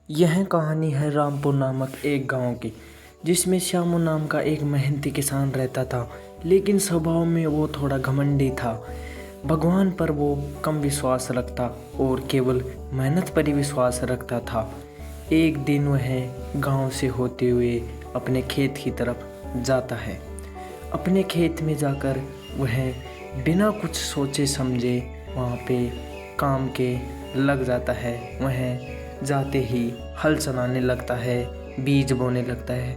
यह कहानी है रामपुर नामक एक गांव की, जिसमें श्यामू नाम का एक मेहनती किसान रहता था। लेकिन स्वभाव में वो थोड़ा घमंडी था। भगवान पर वो कम विश्वास रखता और केवल मेहनत पर ही विश्वास रखता था। एक दिन वह गांव से होते हुए अपने खेत की तरफ जाता है। अपने खेत में जाकर वह बिना कुछ सोचे समझे वहाँ पे काम के लग जाता है। वह जाते ही हल चलाने लगता है, बीज बोने लगता है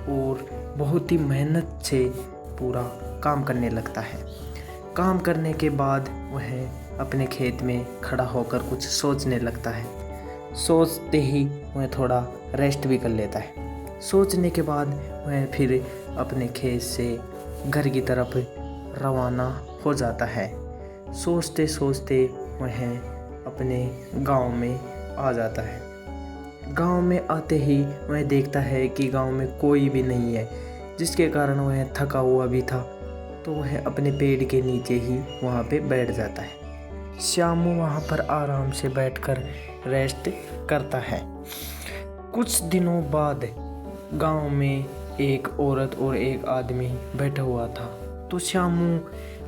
और बहुत ही मेहनत से पूरा काम करने लगता है। काम करने के बाद वह अपने खेत में खड़ा होकर कुछ सोचने लगता है। सोचते ही वह थोड़ा रेस्ट भी कर लेता है। सोचने के बाद वह फिर अपने खेत से घर की तरफ रवाना हो जाता है। सोचते सोचते वह अपने गांव में आ जाता है। गांव में आते ही वह देखता है कि गांव में कोई भी नहीं है, जिसके कारण वह थका हुआ भी था। तो वह अपने पेड़ के नीचे ही वहाँ पे बैठ जाता है। श्यामू वहाँ पर आराम से बैठकर रेस्ट करता है। कुछ दिनों बाद गांव में एक औरत और एक आदमी बैठा हुआ था। तो श्यामू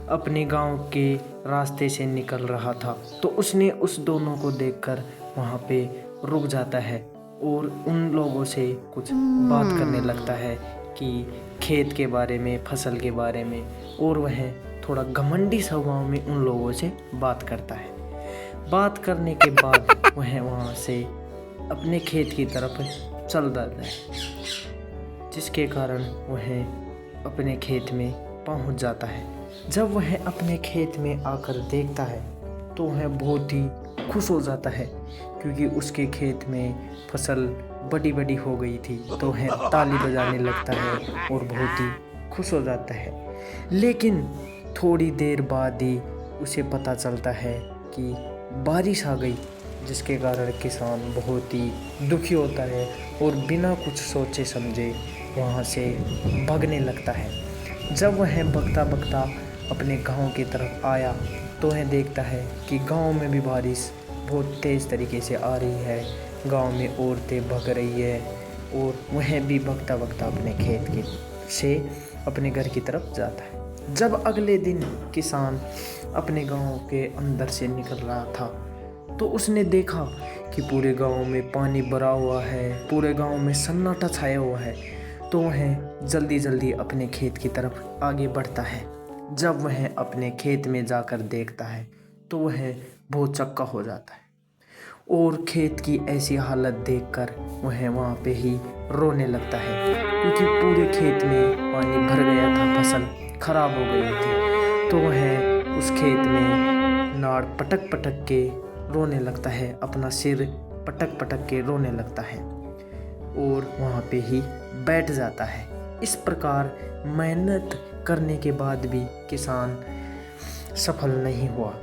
अपने गांव के रास्ते से निकल रहा था, तो उसने उस दोनों को देखकर वहाँ पे रुक जाता है और उन लोगों से कुछ बात करने लगता है कि खेत के बारे में, फसल के बारे में। और वह थोड़ा घमंडी स्वभाव में उन लोगों से बात करता है। बात करने के बाद वह वहाँ से अपने खेत की तरफ चल जाता है, जिसके कारण वह अपने खेत में पहुँच जाता है। जब वह अपने खेत में आकर देखता है तो वह बहुत ही खुश हो जाता है, क्योंकि उसके खेत में फसल बड़ी बड़ी हो गई थी। तो वह ताली बजाने लगता है और बहुत ही खुश हो जाता है। लेकिन थोड़ी देर बाद ही उसे पता चलता है कि बारिश आ गई, जिसके कारण किसान बहुत ही दुखी होता है और बिना कुछ सोचे समझे वहाँ से भागने लगता है। जब वह भागता भागता अपने गांव की तरफ आया तो वह देखता है कि गांव में भी बारिश बहुत तेज़ तरीके से आ रही है। गांव में औरतें भाग रही है और वह भी भागता भागता अपने खेत के से अपने घर की तरफ जाता है। जब अगले दिन किसान अपने गांव के अंदर से निकल रहा था तो उसने देखा कि पूरे गांव में पानी भरा हुआ है, पूरे गांव में सन्नाटा छाया हुआ है। तो वह जल्दी जल्दी अपने खेत की तरफ आगे बढ़ता है। जब वह अपने खेत में जाकर देखता है तो वह बहुत चक्का हो जाता है और खेत की ऐसी हालत देखकर वह वहाँ पे ही रोने लगता है, क्योंकि पूरे खेत में पानी भर गया था, फसल खराब हो गई थी। तो वह उस खेत में नाड़ पटक पटक के रोने लगता है, अपना सिर पटक पटक के रोने लगता है और वहाँ पे ही बैठ जाता है। इस प्रकार मेहनत करने के बाद भी किसान सफल नहीं हुआ।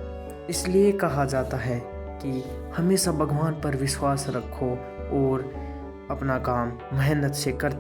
इसलिए कहा जाता है कि हमेशा भगवान पर विश्वास रखो और अपना काम मेहनत से करते